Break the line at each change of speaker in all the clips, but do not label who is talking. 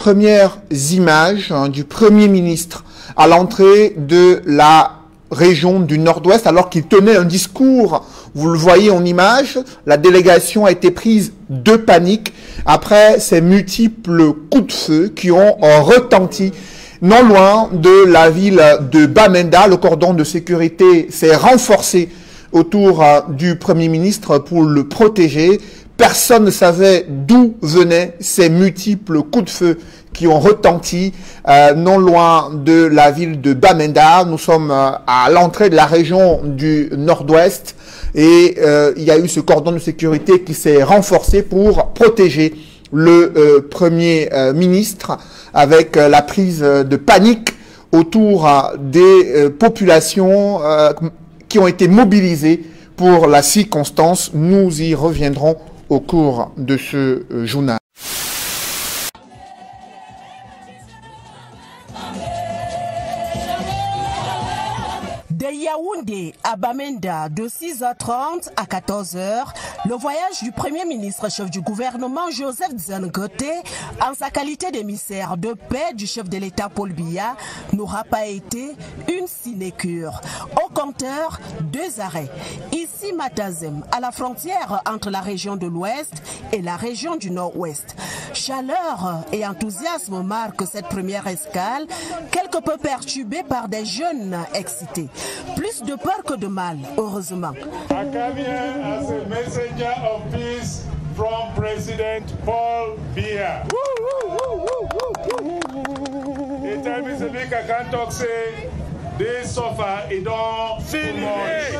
premières images du Premier ministre à l'entrée de la région du Nord-Ouest, alors qu'il tenait un discours. Vous le voyez en image, la délégation a été prise de panique après ces multiples coups de feu qui ont retenti non loin de la ville de Bamenda. Le cordon de sécurité s'est renforcé autour du Premier ministre pour le protéger. Personne ne savait d'où venaient ces multiples coups de feu qui ont retenti non loin de la ville de Bamenda. Nous sommes à l'entrée de la région du Nord-Ouest et il y a eu ce cordon de sécurité qui s'est renforcé pour protéger le Premier ministre avec la prise de panique autour des populations qui ont été mobilisées pour la circonstance. Nous y reviendrons au cours de ce journal.
De Yaoundé à Bamenda, de 6h30 à 14h, le voyage du Premier ministre chef du gouvernement Joseph Nzangote, en sa qualité d'émissaire de paix du chef de l'État Paul Biya, n'aura pas été une sinécure. Au compteur, 2 arrêts. Ici Matazem, à la frontière entre la région de l'Ouest et la région du Nord-Ouest. Chaleur et enthousiasme marquent cette première escale, quelque peu perturbée par des jeunes excités. Plus de peur que de mal, heureusement.
I come here as a messenger of peace from President Paul Biya. He tell me to make a can't talk say this suffer it don't finish.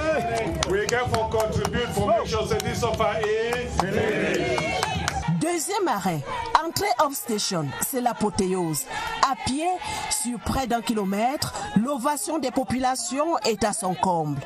We get for contribute for make sure that this suffer is finished.
Deuxième arrêt, entrée off station, c'est l'apothéose. À pied, sur près d'1 kilomètre, l'ovation des populations est à son comble.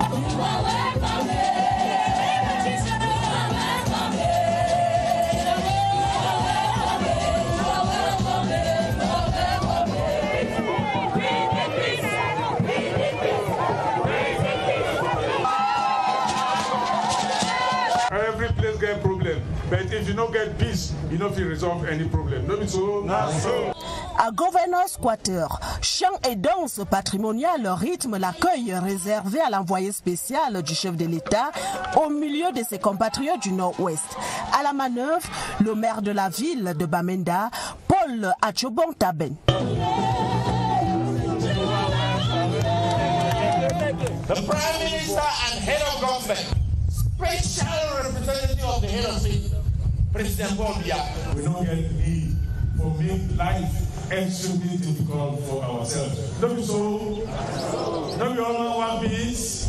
Every place get problem, but if you don't get peace, you don't feel resolve any problem. No be so? Not so.
À Governor Squatter, chant et danse patrimoniale rythme l'accueil réservé à l'envoyé spécial du chef de l'État au milieu de ses compatriotes du Nord-Ouest. À la manœuvre, le maire de la ville de Bamenda, Paul Achobong Taben.
The Prime Minister and Head of Government, special representative of the Head of State, President Paul Biya.
We don't get the need for make life extremely difficult for ourselves. Don't be so. Don't be all one piece.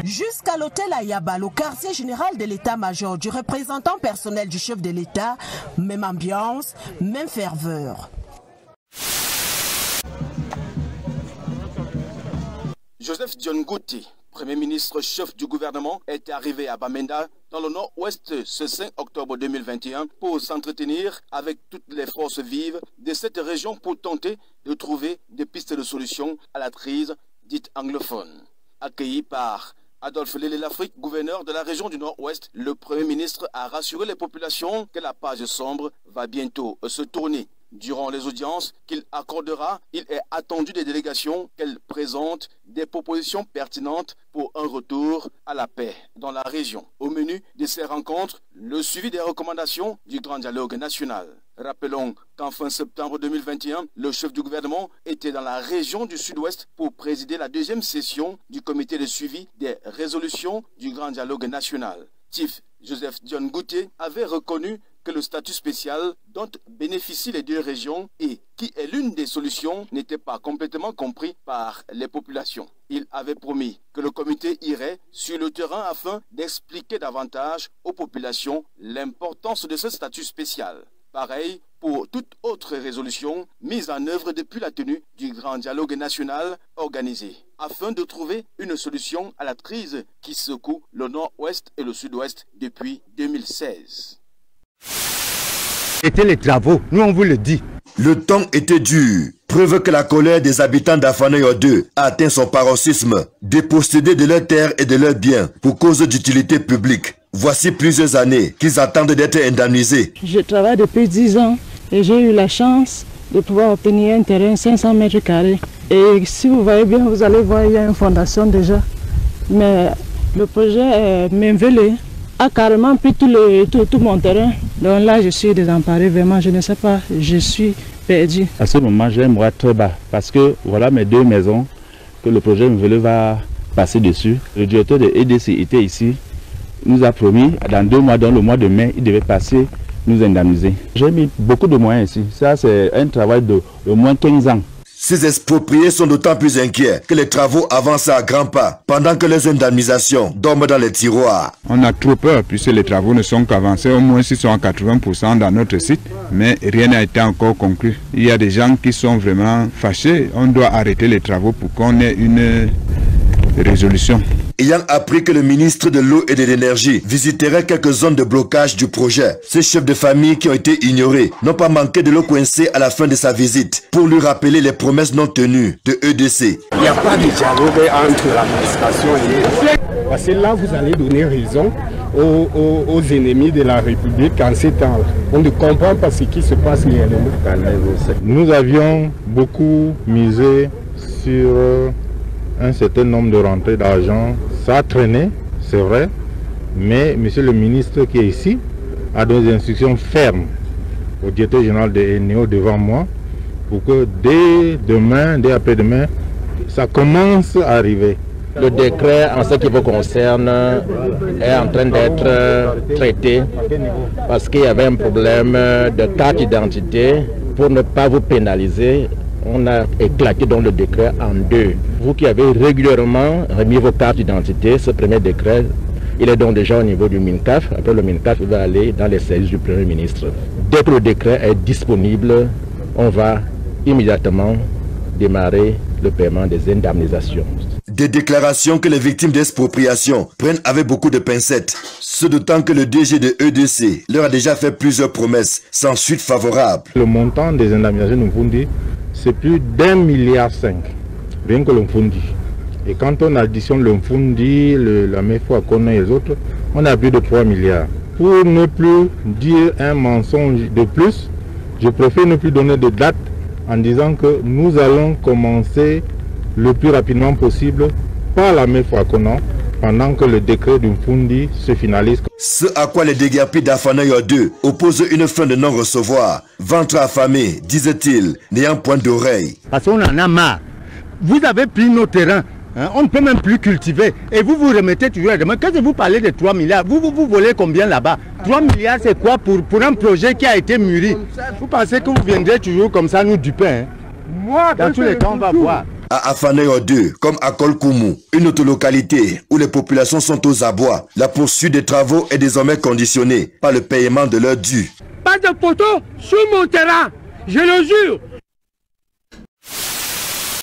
Jusqu'à l'hôtel Ayabal, au quartier général de l'état-major du représentant personnel du chef de l'État, même ambiance, même ferveur.
Joseph Nzangote, Premier ministre chef du gouvernement, est arrivé à Bamenda dans le nord-ouest ce 5 octobre 2021 pour s'entretenir avec toutes les forces vives de cette région pour tenter de trouver des pistes de solution à la crise dite anglophone. Accueilli par Adolphe Lélé-Lafrique, gouverneur de la région du Nord-Ouest, le Premier ministre a rassuré les populations que la page sombre va bientôt se tourner. Durant les audiences qu'il accordera, il est attendu des délégations qu'elles présentent des propositions pertinentes pour un retour à la paix dans la région. Au menu de ces rencontres, le suivi des recommandations du Grand Dialogue National. Rappelons qu'en fin septembre 2021, le chef du gouvernement était dans la région du Sud-Ouest pour présider la 2e session du comité de suivi des résolutions du Grand Dialogue National. Chief Joseph Nzangote avait reconnu que le statut spécial dont bénéficient les 2 régions et qui est l'une des solutions n'était pas complètement compris par les populations. Il avait promis que le comité irait sur le terrain afin d'expliquer davantage aux populations l'importance de ce statut spécial. Pareil pour toute autre résolution mise en œuvre depuis la tenue du Grand Dialogue National organisé, afin de trouver une solution à la crise qui secoue le Nord-Ouest et le Sud-Ouest depuis 2016.
C'était les travaux, nous on vous le dit.
Le temps était dur, preuve que la colère des habitants d'Afanayo 2 a atteint son paroxysme, dépossédés de leurs terres et de leurs biens pour cause d'utilité publique. Voici plusieurs années qu'ils attendent d'être indemnisés.
Je travaille depuis 10 ans Et j'ai eu la chance de pouvoir obtenir un terrain 500 mètres carrés. Et si vous voyez bien, vous allez voir, il y a une fondation déjà. Mais le projet Menvelé a carrément pris tout mon terrain. Donc là, je suis désemparé, vraiment, je ne sais pas, je suis perdu.
À ce moment, j'aimerais très bas parce que voilà mes 2 maisons que le projet Menvelé va passer dessus. Le directeur de EDC était ici, nous a promis dans 2 mois, dans le mois de mai, il devait passer, nous indemniser. J'ai mis beaucoup de moyens ici. Ça, c'est un travail de au moins 15 ans.
Ces expropriés sont d'autant plus inquiets que les travaux avancent à grands pas pendant que les indemnisations dorment dans les tiroirs.
On a trop peur puisque les travaux ne sont qu'avancés, au moins ils sont à 80% dans notre site, mais rien n'a été encore conclu. Il y a des gens qui sont vraiment fâchés. On doit arrêter les travaux pour qu'on ait une résolution.
Ayant appris que le ministre de l'eau et de l'énergie visiterait quelques zones de blocage du projet, ces chefs de famille qui ont été ignorés n'ont pas manqué de le coincer à la fin de sa visite pour lui rappeler les promesses non tenues de EDC.
Il n'y a pas de dialogue entre l'administration et eux. Parce que là, vous allez donner raison aux ennemis de la République en ces temps. On ne comprend pas ce qui se passe réellement.
Nous avions beaucoup misé sur un certain nombre de rentrées d'argent. Ça a traîné, c'est vrai, mais monsieur le ministre qui est ici a donné des instructions fermes au directeur général de NEO devant moi pour que dès demain, dès après-demain, ça commence à arriver.
Le décret en ce qui vous concerne est en train d'être traité parce qu'il y avait un problème de carte d'identité. Pour ne pas vous pénaliser, on a éclaté dans le décret en 2. Vous qui avez régulièrement remis vos cartes d'identité, ce premier décret, il est donc déjà au niveau du MINCAF. Après le MINCAF, il va aller dans les services du Premier ministre. Dès que le décret est disponible, on va immédiatement démarrer le paiement des indemnisations.
Des déclarations que les victimes d'expropriation prennent avec beaucoup de pincettes. Ce d'autant que le DG de EDC leur a déjà fait plusieurs promesses sans suite favorable.
Le montant des indemnisations de Mfundi, c'est plus d'1,5 milliard, rien que le Mfundi. Et quand on additionne le Mfundi, la MEFOA qu'on a et les autres, on a plus de 3 milliards. Pour ne plus dire un mensonge de plus, je préfère ne plus donner de date en disant que nous allons commencer le plus rapidement possible par la MEFOA qu'on a pendant que le décret du Mfundi se finalise.
Ce à quoi les déguerpis d'Afanayoua 2 opposent une fin de non-recevoir. Ventre affamé, disait-il, n'ayant point d'oreille.
Parce qu'on en a marre. Vous avez pris nos terrains. Hein, on ne peut même plus cultiver. Et vous vous remettez toujours à demain. Quand vous parlez de 3 milliards, vous volez combien là-bas? 3 milliards, c'est quoi pour un projet qui a été mûri? Vous pensez que vous viendrez toujours comme ça nous duper, hein? Moi, dans tous les cas, on va voir.
À Afanayoua 2, comme à Kolkoumou, une autre localité où les populations sont aux abois, la poursuite des travaux est désormais conditionnée par le paiement de leurs dû.
Pas de poteau sur mon terrain, je le jure.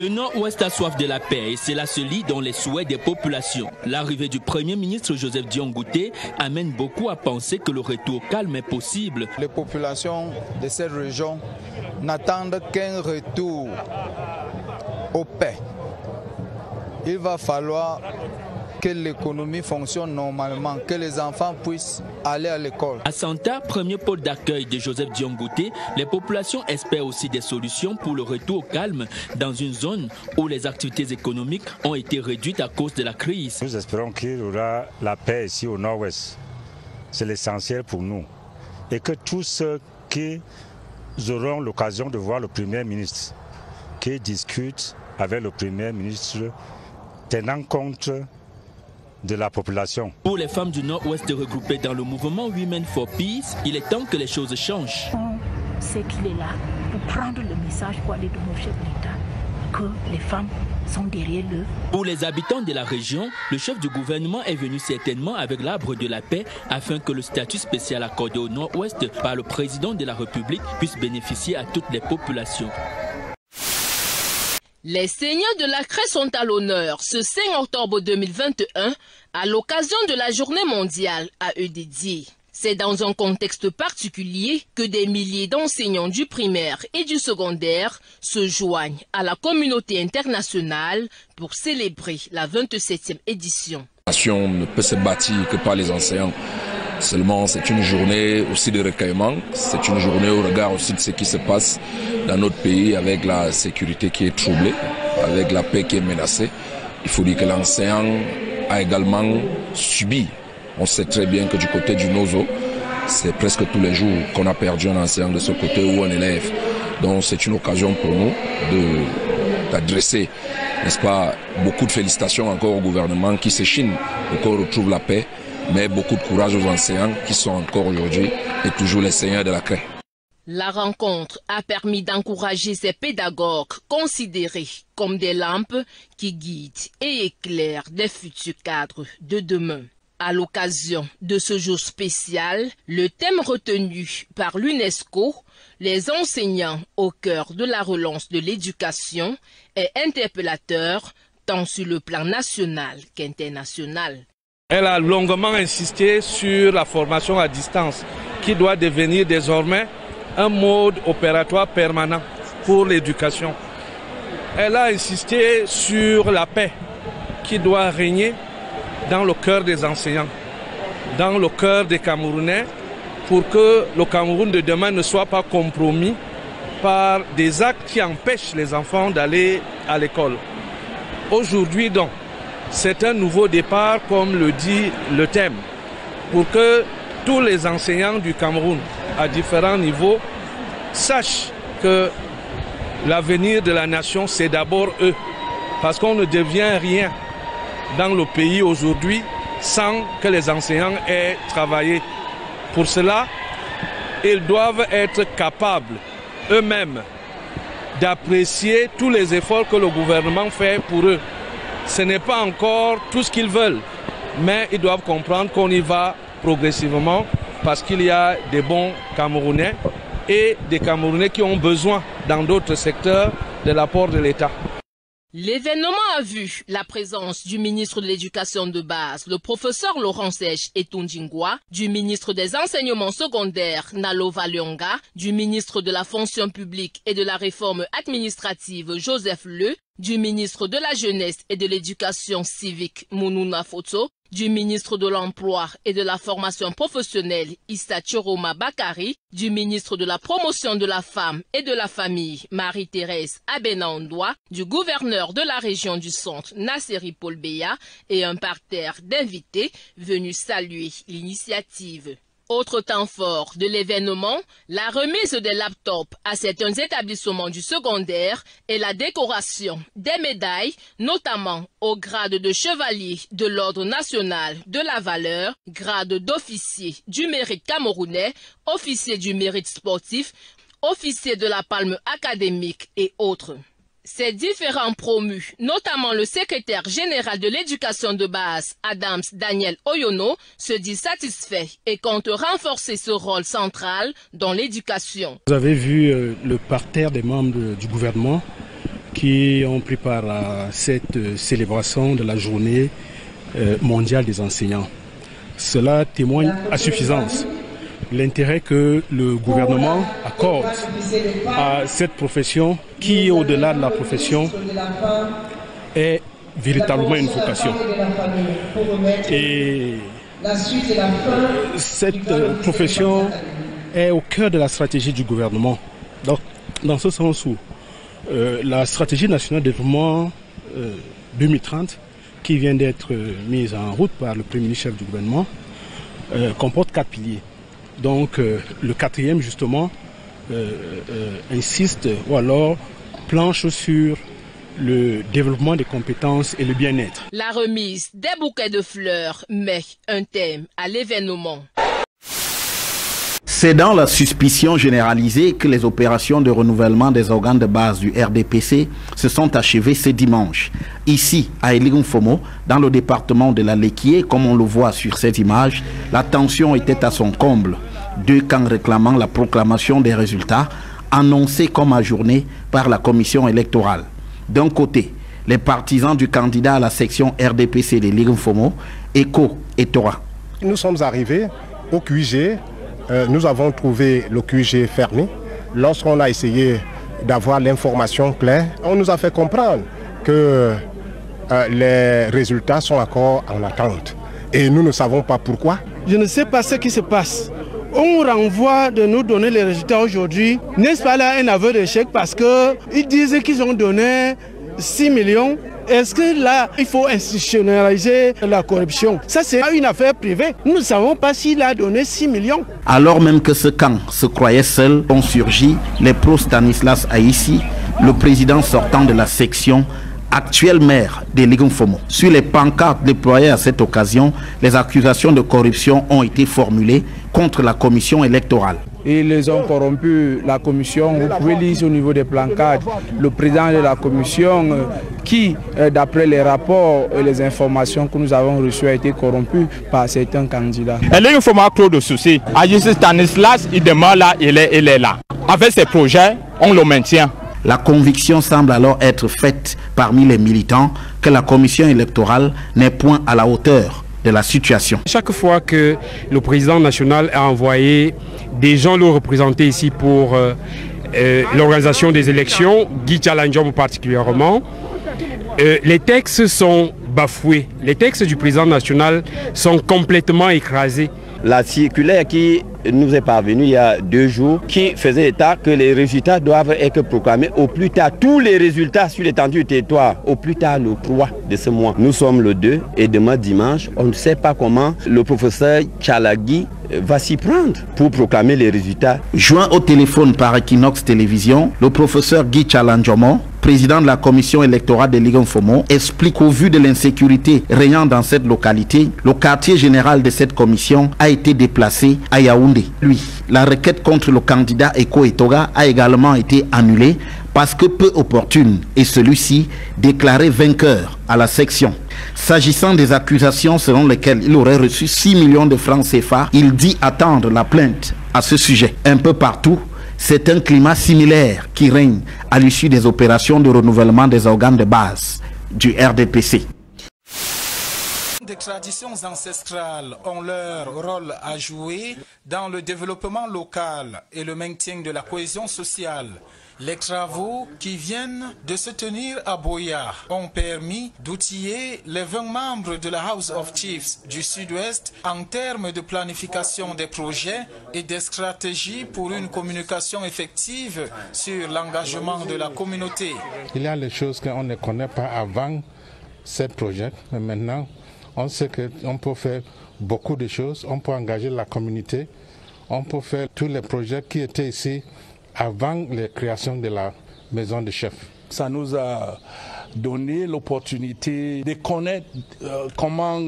Le Nord-Ouest a soif de la paix et cela se lit dans les souhaits des populations. L'arrivée du Premier ministre Joseph Dion-Ngouté amène beaucoup à penser que le retour calme est possible.
Les populations de cette région n'attendent qu'un retour aux paix. Il va falloir que l'économie fonctionne normalement, que les enfants puissent aller à l'école.
À Santa, premier pôle d'accueil de Joseph Dion-Ngouté, les populations espèrent aussi des solutions pour le retour au calme dans une zone où les activités économiques ont été réduites à cause de la crise.
Nous espérons qu'il y aura la paix ici au Nord-Ouest. C'est l'essentiel pour nous. Et que tous ceux qui auront l'occasion de voir le Premier ministre, qui discutent avec le Premier ministre, tenant compte de la population.
Pour les femmes du Nord-Ouest regroupées dans le mouvement Women for Peace, il est temps que les choses changent.
On sait qu'il est là pour prendre le message pour aller de nos chefs d'État, que les femmes sont derrière eux.
Pour les habitants de la région, le chef du gouvernement est venu certainement avec l'arbre de la paix afin que le statut spécial accordé au Nord-Ouest par le président de la République puisse bénéficier à toutes les populations.
Les seigneurs de la Craie sont à l'honneur ce 5 octobre 2021 à l'occasion de la journée mondiale à eux dédiée. C'est dans un contexte particulier que des milliers d'enseignants du primaire et du secondaire se joignent à la communauté internationale pour célébrer la 27e édition.
La nation ne peut se bâtir que par les enseignants. Seulement, c'est une journée aussi de recueillement, c'est une journée au regard aussi de ce qui se passe dans notre pays avec la sécurité qui est troublée, avec la paix qui est menacée. Il faut dire que l'enseignant a également subi. On sait très bien que du côté du Nozo, c'est presque tous les jours qu'on a perdu un enseignant de ce côté ou un élève. Donc c'est une occasion pour nous d'adresser, n'est-ce pas, beaucoup de félicitations encore au gouvernement qui s'échine pour qu'on retrouve la paix, mais beaucoup de courage aux enseignants qui sont encore aujourd'hui et toujours les seigneurs de la craie.
La rencontre a permis d'encourager ces pédagogues considérés comme des lampes qui guident et éclairent des futurs cadres de demain. À l'occasion de ce jour spécial, le thème retenu par l'UNESCO, les enseignants au cœur de la relance de l'éducation, est interpellateur tant sur le plan national qu'international.
Elle a longuement insisté sur la formation à distance qui doit devenir désormais un mode opératoire permanent pour l'éducation. Elle a insisté sur la paix qui doit régner dans le cœur des enseignants, dans le cœur des Camerounais, pour que le Cameroun de demain ne soit pas compromis par des actes qui empêchent les enfants d'aller à l'école. Aujourd'hui donc, c'est un nouveau départ, comme le dit le thème, pour que tous les enseignants du Cameroun, à différents niveaux, sachent que l'avenir de la nation, c'est d'abord eux. Parce qu'on ne devient rien dans le pays aujourd'hui sans que les enseignants aient travaillé. Pour cela, ils doivent être capables eux-mêmes d'apprécier tous les efforts que le gouvernement fait pour eux. Ce n'est pas encore tout ce qu'ils veulent, mais ils doivent comprendre qu'on y va progressivement parce qu'il y a des bons Camerounais et des Camerounais qui ont besoin dans d'autres secteurs de l'apport de l'État.
L'événement a vu la présence du ministre de l'Éducation de base, le professeur Laurent Sèche Etundingwa, du ministre des Enseignements secondaires, Nalova Lyonga, du ministre de la Fonction publique et de la Réforme administrative, Joseph Le, du ministre de la Jeunesse et de l'Éducation civique, Mounouna Foto, du ministre de l'Emploi et de la Formation professionnelle, Issa Choroma Bakari, du ministre de la Promotion de la Femme et de la Famille, Marie-Thérèse Abena-Ondoa, du gouverneur de la région du Centre, Nasseri Paul Beya, et un parterre d'invités venus saluer l'initiative. Autre temps fort de l'événement, la remise des laptops à certains établissements du secondaire et la décoration des médailles, notamment au grade de chevalier de l'Ordre national de la valeur, grade d'officier du mérite camerounais, officier du mérite sportif, officier de la palme académique et autres. Ces différents promus, notamment le secrétaire général de l'éducation de base, Adams Daniel Oyono, se dit satisfait et compte renforcer ce rôle central dans l'éducation.
Vous avez vu le parterre des membres du gouvernement qui ont pris part à cette célébration de la journée mondiale des enseignants. Cela témoigne à suffisance l'intérêt que le gouvernement accorde à cette profession qui, au-delà de la profession, est véritablement une vocation. Et cette profession est au cœur de la stratégie du gouvernement. Donc, dans ce sens où la stratégie nationale de développement 2030, qui vient d'être mise en route par le Premier ministre chef du gouvernement, comporte 4 piliers. Donc le 4e justement insiste ou alors planche sur le développement des compétences et le bien-être.
La remise des bouquets de fleurs met un thème à l'événement.
C'est dans la suspicion généralisée que les opérations de renouvellement des organes de base du RDPC se sont achevées ce dimanche. Ici, à Eligumfomo, dans le département de la Lekié, comme on le voit sur cette image, la tension était à son comble. 2 camps réclamant la proclamation des résultats annoncés comme ajournés par la commission électorale. D'un côté, les partisans du candidat à la section RDPC de Eligumfomo, Eko et Tora.
Nous sommes arrivés au QG. Nous avons trouvé le QG fermé. Lorsqu'on a essayé d'avoir l'information claire, on nous a fait comprendre que les résultats sont encore en attente. Et nous ne savons pas pourquoi.
Je ne sais pas ce qui se passe. On renvoie de nous donner les résultats aujourd'hui. N'est-ce pas là un aveu d'échec parce qu'ils disent qu'ils ont donné 6 millions. Est-ce que là, il faut institutionnaliser la corruption? Ça, c'est une affaire privée. Nous ne savons pas s'il a donné 6 millions.
Alors même que ce camp se croyait seul, ont surgi les pro-Stanislas Aïssi, le président sortant de la section, actuel maire de Ligumfomo. Sur les pancartes déployées à cette occasion, les accusations de corruption ont été formulées contre la commission électorale.
Ils les ont corrompu, la commission. Vous pouvez lire au niveau des pancartes le président de la commission qui, d'après les rapports et les informations que nous avons reçues, a été corrompu par certains candidats.
Il faut trop de soucis. Aïssi Stanislas, il demeure là, il est là. Avec ces projets, on le maintient.
La conviction semble alors être faite parmi les militants que la commission électorale n'est point à la hauteur de la situation.
Chaque fois que le président national a envoyé des gens le représenter ici pour l'organisation des élections, Guy Tchalandjom particulièrement, les textes sont bafoués. Les textes du président national sont complètement écrasés.
La circulaire qui nous est parvenue il y a 2 jours, qui faisait état que les résultats doivent être proclamés au plus tard, tous les résultats sur l'étendue du territoire, au plus tard le 3 de ce mois. Nous sommes le 2 et demain dimanche, on ne sait pas comment le professeur Tchalagi va s'y prendre pour proclamer les résultats.
Joint au téléphone par Equinox Télévision, le professeur Guy Tchalandjom, président de la commission électorale de Ligumfomo, explique qu'au vu de l'insécurité régnant dans cette localité, le quartier général de cette commission a été déplacé à Yaoundé. Lui, la requête contre le candidat Eko Etoga a également été annulée parce que peu opportune et celui-ci déclaré vainqueur à la section. S'agissant des accusations selon lesquelles il aurait reçu 6 millions de francs CFA, il dit attendre la plainte à ce sujet. Un peu partout, c'est un climat similaire qui règne à l'issue des opérations de renouvellement des organes de base du RDPC.
Des traditions ancestrales ont leur rôle à jouer dans le développement local et le maintien de la cohésion sociale. Les travaux qui viennent de se tenir à Boya ont permis d'outiller les 20 membres de la House of Chiefs du Sud-Ouest en termes de planification des projets et des stratégies pour une communication effective sur l'engagement de la communauté.
Il y a les choses qu'on ne connaît pas avant ce projet, mais maintenant on sait qu'on peut faire beaucoup de choses, on peut engager la communauté, on peut faire tous les projets qui étaient ici avant la création de la maison de chef.
Ça nous a donné l'opportunité de connaître comment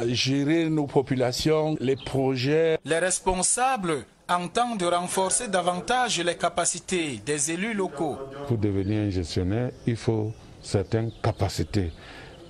gérer nos populations, les projets.
Les responsables entendent renforcer davantage les capacités des élus locaux.
Pour devenir un gestionnaire, il faut certaines capacités.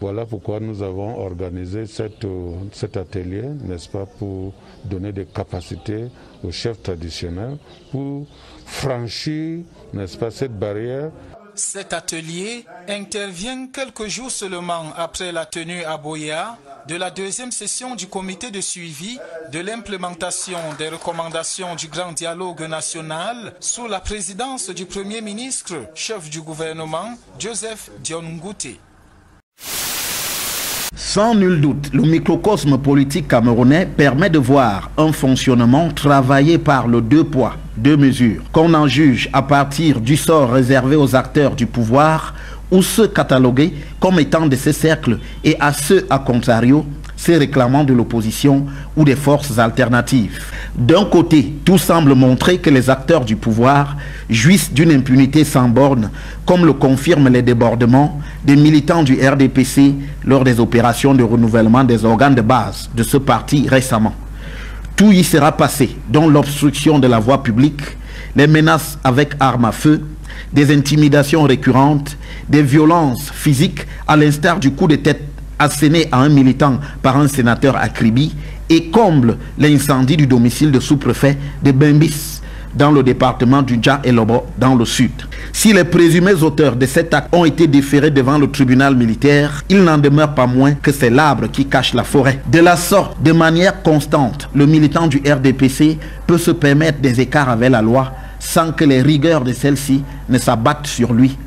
Voilà pourquoi nous avons organisé cet atelier, n'est-ce pas, pour donner des capacités aux chefs traditionnels, pour franchir, n'est-ce pas, cette barrière.
Cet atelier intervient quelques jours seulement après la tenue à Boya de la 2e session du comité de suivi de l'implémentation des recommandations du Grand Dialogue National sous la présidence du Premier ministre, chef du gouvernement, Joseph Dione Ngouté.
Sans nul doute, le microcosme politique camerounais permet de voir un fonctionnement travaillé par le 2 poids, 2 mesures, qu'on en juge à partir du sort réservé aux acteurs du pouvoir ou ceux catalogués comme étant de ces cercles et à ceux, à contrario, ces réclamants de l'opposition ou des forces alternatives. D'un côté, tout semble montrer que les acteurs du pouvoir jouissent d'une impunité sans borne, comme le confirment les débordements des militants du RDPC lors des opérations de renouvellement des organes de base de ce parti récemment. Tout y sera passé, dont l'obstruction de la voie publique, les menaces avec armes à feu, des intimidations récurrentes, des violences physiques à l'instar du coup de tête asséné à un militant par un sénateur à Kribi et comble l'incendie du domicile de sous-préfet de Bembis dans le département du Dja et Lobo dans le sud. Si les présumés auteurs de cet acte ont été déférés devant le tribunal militaire, il n'en demeure pas moins que c'est l'arbre qui cache la forêt. De la sorte, de manière constante, le militant du RDPC peut se permettre des écarts avec la loi sans que les rigueurs de celle-ci ne s'abattent sur lui.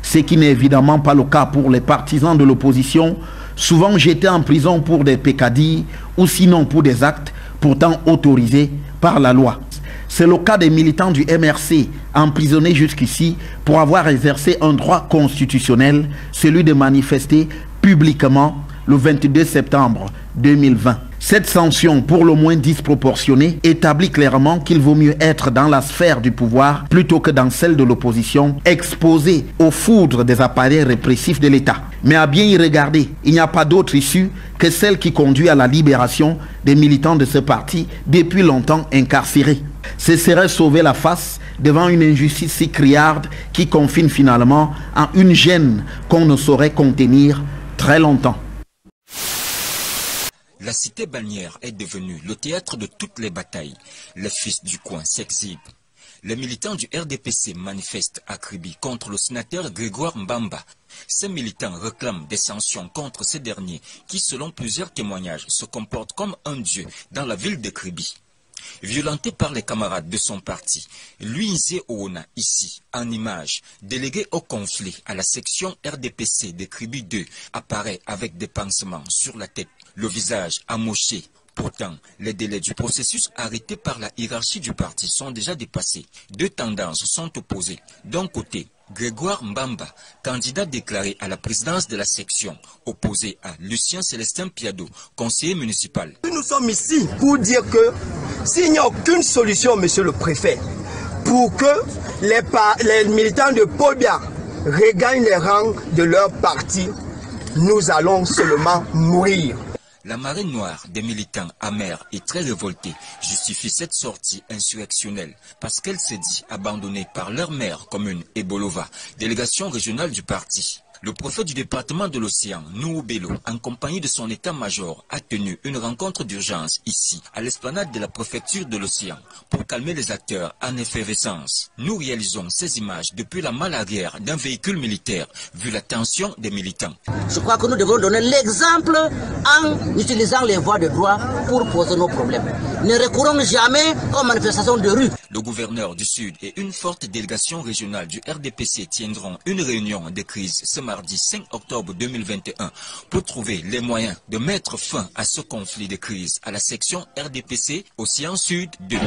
Ce qui n'est évidemment pas le cas pour les partisans de l'opposition, souvent jetés en prison pour des peccadilles ou sinon pour des actes pourtant autorisés par la loi. C'est le cas des militants du MRC emprisonnés jusqu'ici pour avoir exercé un droit constitutionnel, celui de manifester publiquement le 22 septembre 2020. Cette sanction, pour le moins disproportionnée, établit clairement qu'il vaut mieux être dans la sphère du pouvoir plutôt que dans celle de l'opposition, exposé aux foudres des appareils répressifs de l'État. Mais à bien y regarder, il n'y a pas d'autre issue que celle qui conduit à la libération des militants de ce parti depuis longtemps incarcérés. Ce serait sauver la face devant une injustice si criarde qui confine finalement en une gêne qu'on ne saurait contenir très longtemps.
La cité balnéaire est devenue le théâtre de toutes les batailles. Les fils du coin s'exhibent. Les militants du RDPC manifestent à Kribi contre le sénateur Grégoire Mbamba. Ces militants réclament des sanctions contre ces derniers qui, selon plusieurs témoignages, se comportent comme un dieu dans la ville de Kribi. Violenté par les camarades de son parti, Luinze Oona, ici, en image, délégué au conflit à la section RDPC de Kribi 2, apparaît avec des pansements sur la tête, le visage amoché. Pourtant, les délais du processus arrêté par la hiérarchie du parti sont déjà dépassés. Deux tendances sont opposées. D'un côté, Grégoire Mbamba, candidat déclaré à la présidence de la section, opposé à Lucien Célestin Piado, conseiller municipal.
Nous sommes ici pour dire que s'il n'y a aucune solution, monsieur le préfet, pour que les militants de Paul Biya regagnent les rangs de leur parti, nous allons seulement mourir.
La marée noire des militants amers et très révoltés justifie cette sortie insurrectionnelle parce qu'elle s'est dit abandonnée par leur maire commune Ebolova, délégation régionale du parti. Le préfet du département de l'Océan, Nouhou Bello, en compagnie de son état-major, a tenu une rencontre d'urgence ici, à l'esplanade de la préfecture de l'Océan, pour calmer les acteurs en effervescence. Nous réalisons ces images depuis la malle arrière d'un véhicule militaire, vu la tension des militants.
Je crois que nous devons donner l'exemple en utilisant les voies de droit pour poser nos problèmes. Ne recourons jamais aux manifestations de rue.
Le gouverneur du Sud et une forte délégation régionale du RDPC tiendront une réunion de crise ce mardi 5 octobre 2021 pour trouver les moyens de mettre fin à ce conflit de crise à la section RDPC Océan Sud 2.